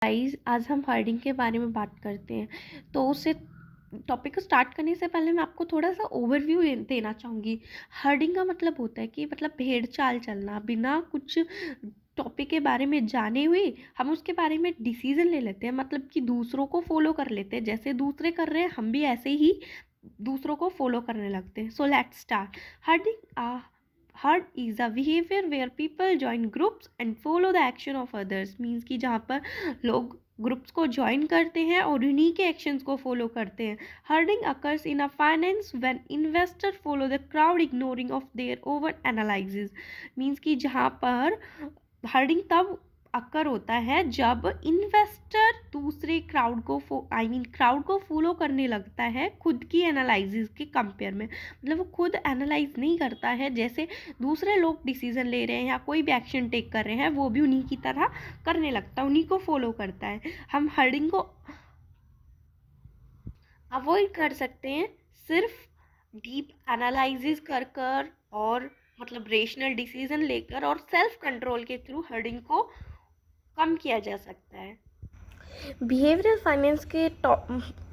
Guys, आज हम herding के बारे में बात करते हैं। तो उससे टॉपिक को स्टार्ट करने से पहले मैं आपको थोड़ा सा ओवरव्यू देना चाहूँगी। हर्डिंग का मतलब होता है कि मतलब भेड़ चाल चलना, बिना कुछ टॉपिक के बारे में जाने हुए हम उसके बारे में डिसीजन ले लेते हैं, मतलब कि दूसरों को फॉलो कर लेते हैं। जैसे दूसरे कर रहे हैं हम भी ऐसे ही दूसरों को फॉलो करने लगते हैं। So let's start. Herding herd is a behaviour where people join groups and follow the action of others. Means कि जहाँ पर लोग ग्रुप्स को ज्वाइन करते हैं और उन्हीं के एक्शंस को फॉलो करते हैं। Herding occurs in a finance when investor follow the crowd ignoring of their over analysis. Means कि जहाँ पर हर्डिंग तब अक्कर होता है जब इन्वेस्टर दूसरे क्राउड को क्राउड को फॉलो करने लगता है खुद की एनालिसिस के कंपेयर में। मतलब वो खुद एनालाइज नहीं करता है, जैसे दूसरे लोग डिसीजन ले रहे हैं या कोई भी एक्शन टेक कर रहे हैं वो भी उन्हीं की तरह करने लगता है, उन्हीं को फॉलो करता है। हम हर्डिंग को अवॉइड कर सकते हैं सिर्फ डीप एनालिसिस कर कर और मतलब रेशनल डिसीजन लेकर और सेल्फ कंट्रोल के थ्रू हर्डिंग को कम किया जा सकता है। बिहेवियरल फाइनेंस के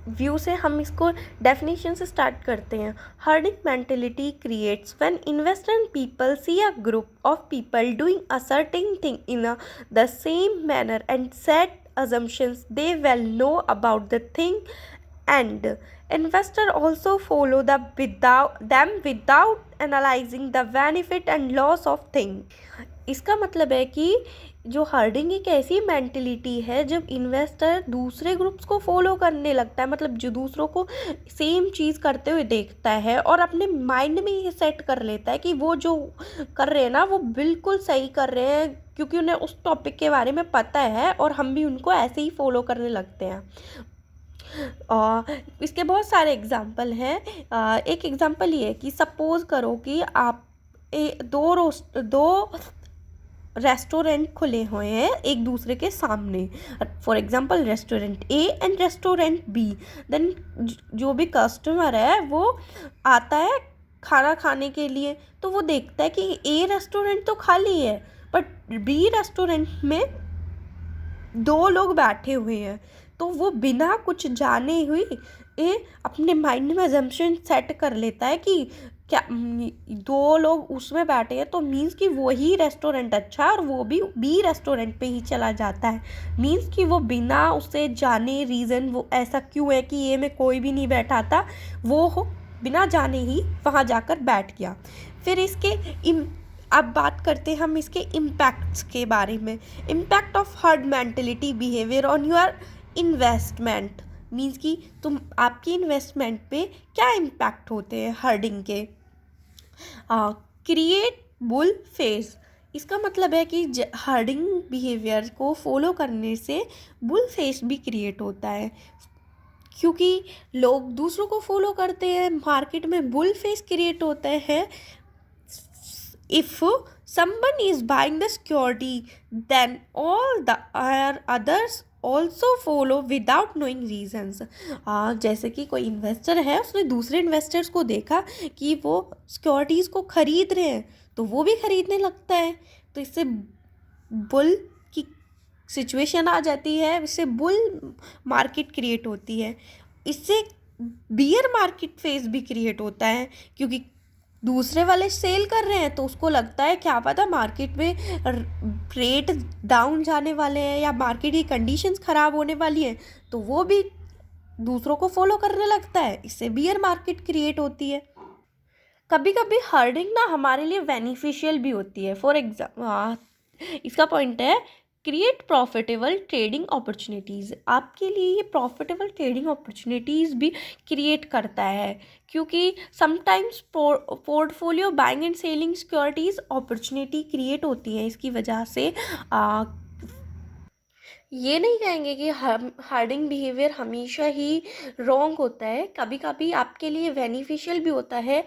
व्यू से हम इसको डेफिनेशन से स्टार्ट करते हैं। Herding mentality creates when investor and people see a group of people doing a certain thing in the same manner and set assumptions they well know about the thing, and investor also follow without analyzing the benefit and loss of thing। इसका मतलब है कि जो herding एक ऐसी mentality है जब investor दूसरे ग्रुप्स को फॉलो करने लगता है, मतलब जो दूसरों को सेम चीज़ करते हुए देखता है और अपने माइंड में ये सेट कर लेता है कि वो जो कर रहे हैं ना वो बिल्कुल सही कर रहे हैं, क्योंकि उन्हें उस टॉपिक के बारे में पता है और हम भी उनको ऐसे ही फॉलो करने लगते हैं। इसके बहुत सारे एग्जाम्पल हैं। एक एग्जाम्पल ये है कि सपोज करो कि आप दो रेस्टोरेंट खुले हुए हैं एक दूसरे के सामने। For example restaurant A and restaurant B. Then जो भी कस्टमर है वो आता है खाना खाने के लिए, तो वो देखता है कि ए रेस्टोरेंट तो खाली है बट बी रेस्टोरेंट में दो लोग बैठे हुए हैं। तो वो बिना कुछ जाने हुई अपने माइंड में अजम्पशन सेट कर लेता है कि क्या दो लोग उसमें बैठे हैं तो मीन्स कि वही रेस्टोरेंट अच्छा है और वो भी बी रेस्टोरेंट पे ही चला जाता है। मीन्स कि वो बिना उसे जाने रीज़न वो ऐसा क्यों है कि ये में कोई भी नहीं बैठा था, वो बिना जाने ही वहाँ जाकर बैठ गया। फिर इसके अब बात करते हैं हम इसके इम्पैक्ट्स के बारे में। Impact of herd mentality behaviour on your investment. Means कि तुम आपकी इन्वेस्टमेंट पे क्या इम्पैक्ट होते हैं हर्डिंग के। Create bull face. इसका मतलब है कि हर्डिंग बिहेवियर को फॉलो करने से बुल फेस भी क्रिएट होता है, क्योंकि लोग दूसरों को फॉलो करते हैं, मार्केट में बुल फेस क्रिएट होता है। If someone is buying the security, then all the others also follow without knowing reasons। जैसे कि कोई इन्वेस्टर है, उसने दूसरे इन्वेस्टर्स को देखा कि वो सिक्योरिटीज़ को ख़रीद रहे हैं तो वो भी ख़रीदने लगता है। तो इससे बुल की सिचुएशन आ जाती है, इससे बुल मार्केट क्रिएट होती है। इससे बियर मार्केट फेज भी क्रिएट होता है, क्योंकि दूसरे वाले सेल कर रहे हैं तो उसको लगता है क्या पता मार्केट में रेट डाउन जाने वाले हैं या मार्केट की कंडीशंस ख़राब होने वाली हैं, तो वो भी दूसरों को फॉलो करने लगता है। इससे बियर मार्केट क्रिएट होती है। कभी कभी हर्डिंग ना हमारे लिए बेनिफिशियल भी होती है। फॉर इसका पॉइंट है क्रिएट प्रॉफिटेबल ट्रेडिंग अपॉर्चुनिटीज़। आपके लिए ये प्रॉफिटेबल ट्रेडिंग अपॉर्चुनिटीज़ भी क्रिएट करता है, क्योंकि sometimes portfolio buying and selling securities opportunity create होती है। इसकी वजह से ये नहीं कहेंगे कि हर्डिंग बिहेवियर हमेशा ही रॉन्ग होता है, कभी कभी आपके लिए बेनिफिशियल भी होता है।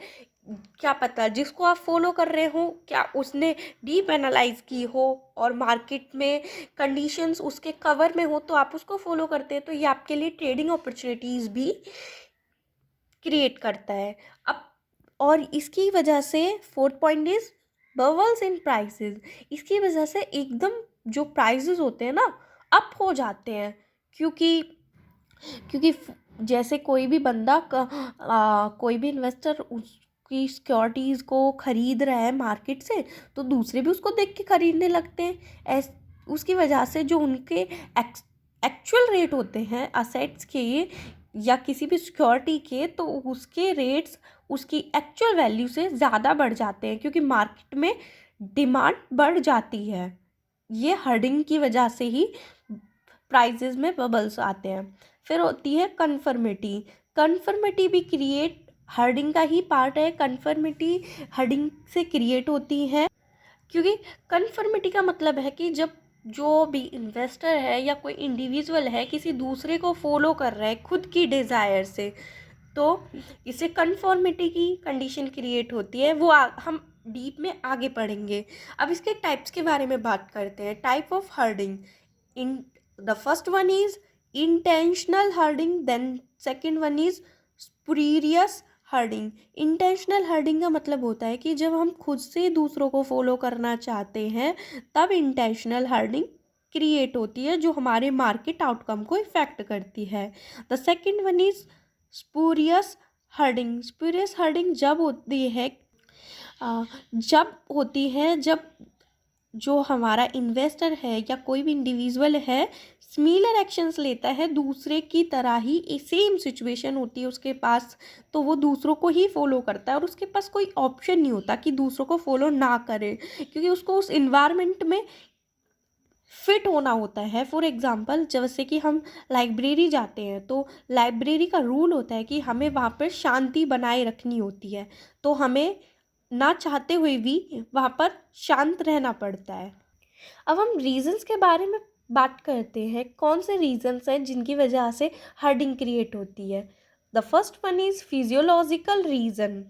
क्या पता जिसको आप फॉलो कर रहे हो क्या उसने डीप एनालाइज की हो और मार्केट में कंडीशंस उसके कवर में हो तो आप उसको फॉलो करते हैं, तो ये आपके लिए ट्रेडिंग अपॉर्चुनिटीज़ भी क्रिएट करता है। अब और इसकी वजह से fourth point is bubbles in prices. इसकी वजह से एकदम जो प्राइसेस होते हैं ना अप हो जाते हैं, क्योंकि क्योंकि जैसे कोई भी बंदा कोई भी इन्वेस्टर उसकी सिक्योरिटीज़ को खरीद रहा है मार्केट से, तो दूसरे भी उसको देख के खरीदने लगते हैं। उसकी वजह से जो उनके एक्चुअल रेट होते हैं असेट्स के या किसी भी सिक्योरिटी के, तो उसके रेट्स उसकी एक्चुअल वैल्यू से ज़्यादा बढ़ जाते हैं, क्योंकि मार्केट में डिमांड बढ़ जाती है। ये हर्डिंग की वजह से ही प्राइजेस में बबल्स आते हैं। फिर होती है कन्फर्मिटी। कन्फर्मिटी भी क्रिएट हर्डिंग का ही पार्ट है। कन्फर्मिटी हर्डिंग से क्रिएट होती है, क्योंकि कन्फर्मिटी का मतलब है कि जब जो भी इन्वेस्टर है या कोई इंडिविजुअल है किसी दूसरे को फॉलो कर रहा है खुद की डिज़ायर से, तो इससे कन्फर्मिटी की कंडीशन क्रिएट होती है। वो हम डीप में आगे पढ़ेंगे। अब इसके टाइप्स के बारे में बात करते हैं। Type of herding, in the first one is intentional herding, then second one is spurious herding. Intentional herding का मतलब होता है कि जब हम खुद से दूसरों को फॉलो करना चाहते हैं तब इंटेंशनल हर्डिंग क्रिएट होती है, जो हमारे मार्केट आउटकम को इफेक्ट करती है। The second one is spurious herding. Spurious herding जब होती है जब जो हमारा इन्वेस्टर है या कोई भी इंडिविजुअल है सिमिलर एक्शंस लेता है दूसरे की तरह ही, सेम सिचुएशन होती है उसके पास, तो वो दूसरों को ही फॉलो करता है और उसके पास कोई ऑप्शन नहीं होता कि दूसरों को फॉलो ना करे, क्योंकि उसको उस इन्वायरमेंट में फिट होना होता है। फॉर एग्जांपल, जैसे कि हम लाइब्रेरी जाते हैं तो लाइब्रेरी का रूल होता है कि हमें वहाँ पर शांति बनाए रखनी होती है, तो हमें ना चाहते हुए भी वहाँ पर शांत रहना पड़ता है। अब हम रीजंस के बारे में बात करते हैं। कौन से रीजंस हैं जिनकी वजह से हर्डिंग क्रिएट होती है। The first one is physiological reason.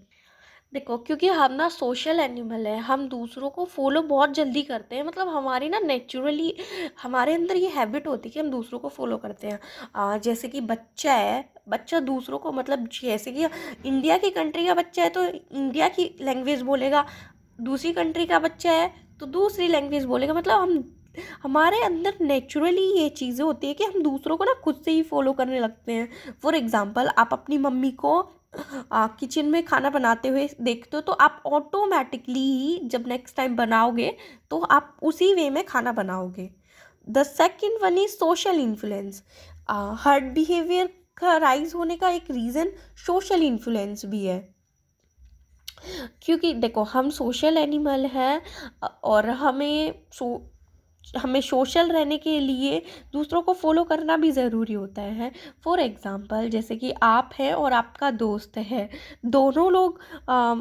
देखो, क्योंकि हम ना सोशल एनिमल है, हम दूसरों को फॉलो बहुत जल्दी करते हैं। मतलब हमारी ना नेचुरली हमारे अंदर ये हैबिट होती है कि हम दूसरों को फॉलो करते हैं। जैसे कि बच्चा है, बच्चा दूसरों को, मतलब जैसे कि इंडिया की कंट्री का बच्चा है तो इंडिया की लैंग्वेज बोलेगा, दूसरी कंट्री का बच्चा है तो दूसरी लैंग्वेज बोलेगा। मतलब हमारे अंदर नेचुरली ये चीज़ें होती है कि हम दूसरों को ना खुद से ही फॉलो करने लगते हैं। फॉर एग्जांपल, आप अपनी मम्मी को किचन में खाना बनाते हुए देखते हो तो आप ऑटोमेटिकली ही जब नेक्स्ट टाइम बनाओगे तो आप उसी वे में खाना बनाओगे। The second one is social influence. Heard behaviour का राइज होने का एक रीज़न सोशल इन्फ्लुएंस भी है, क्योंकि देखो हम सोशल एनिमल हैं और हमें सोशल रहने के लिए दूसरों को फॉलो करना भी ज़रूरी होता है। फॉर एग्ज़ाम्पल, जैसे कि आप हैं और आपका दोस्त है, दोनों लोग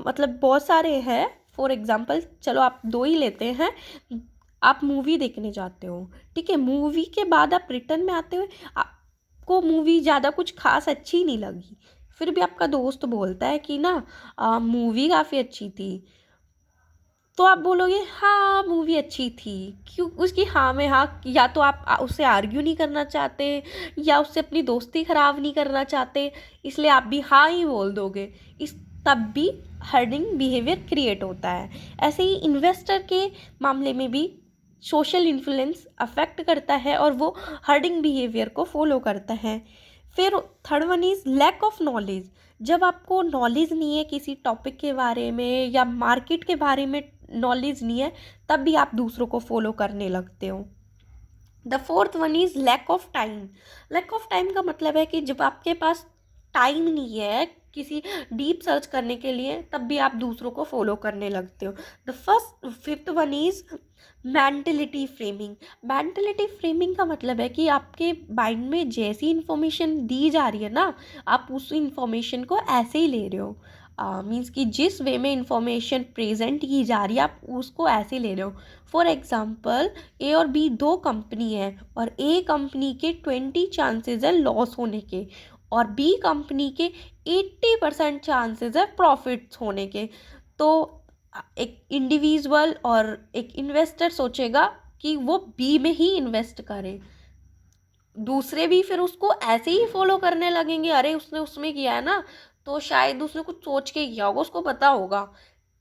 मतलब बहुत सारे हैं। फॉर एग्ज़ाम्पल, चलो आप दो ही लेते हैं। आप मूवी देखने जाते हो, ठीक है, मूवी के बाद आप रिटर्न में आते हुए आपको मूवी ज़्यादा कुछ खास अच्छी नहीं लगी, फिर भी आपका दोस्त बोलता है कि ना मूवी काफ़ी अच्छी थी, तो आप बोलोगे हाँ मूवी अच्छी थी। क्यों? उसकी हाँ में हाँ, या तो आप उससे आर्ग्यू नहीं करना चाहते या उससे अपनी दोस्ती ख़राब नहीं करना चाहते, इसलिए आप भी हाँ ही बोल दोगे। तब भी हर्डिंग बिहेवियर क्रिएट होता है। ऐसे ही इन्वेस्टर के मामले में भी सोशल इन्फ्लुएंस अफेक्ट करता है और वो हर्डिंग बिहेवियर को फॉलो करता है। फिर third one is lack of knowledge. जब आपको नॉलेज नहीं है किसी टॉपिक के बारे में या मार्केट के बारे में नॉलेज नहीं है, तब भी आप दूसरों को फॉलो करने लगते हो। The fourth one is lack of time. Lack of time का मतलब है कि जब आपके पास टाइम नहीं है किसी डीप सर्च करने के लिए, तब भी आप दूसरों को फॉलो करने लगते हो। Fifth one is mentality framing. Mentality framing का मतलब है कि आपके माइंड में जैसी इन्फॉर्मेशन दी जा रही है ना, आप उस इन्फॉर्मेशन को ऐसे ही ले रहे हो। मीन्स कि जिस वे में इंफॉर्मेशन प्रेजेंट की जा रही है आप उसको ऐसे ले रहे हो। फॉर एग्जांपल, ए और बी दो कंपनी है और ए कंपनी के 20 चांसेस है लॉस होने के और बी कंपनी के 80% चांसेस है प्रॉफिट्स होने के। तो एक इंडिविजुअल और एक इन्वेस्टर सोचेगा कि वो बी में ही इन्वेस्ट करे, दूसरे भी फिर उसको ऐसे ही फॉलो करने लगेंगे, अरे उसने उसमें किया है ना, तो शायद उसने कुछ सोच के किया होगा, उसको पता होगा।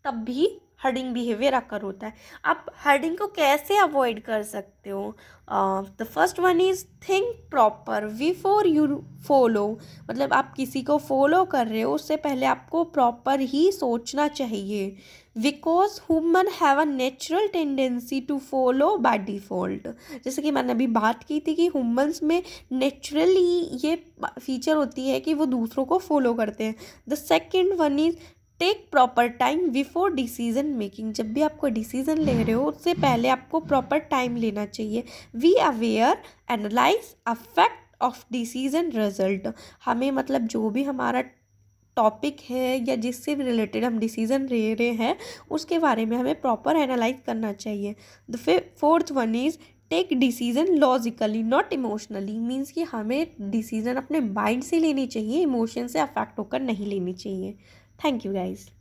तब भी हर्डिंग बिहेवियर अकर होता है। आप हर्डिंग को कैसे अवॉइड कर सकते हो? The first one is think proper before you follow. मतलब आप किसी को फॉलो कर रहे हो उससे पहले आपको प्रॉपर ही सोचना चाहिए। Because human have a natural tendency to follow by default. जैसे कि मैंने अभी बात की थी कि ह्यूमन्स में नेचुरली ये फीचर होती है कि वो दूसरों को फॉलो करते हैं। The second one is take proper time before decision making. जब भी आपको डिसीजन ले रहे हो उससे पहले आपको प्रॉपर टाइम लेना चाहिए। We aware analyse affect of decision result. हमें मतलब जो भी हमारा टॉपिक है या जिससे भी रिलेटेड हम डिसीजन ले रहे हैं उसके बारे में हमें प्रॉपर एनालाइज करना चाहिए। The fourth one is take decision logically not emotionally. Means कि हमें डिसीजन अपने माइंड से लेनी चाहिए, इमोशन से अफेक्ट होकर नहीं लेनी चाहिए। Thank you guys.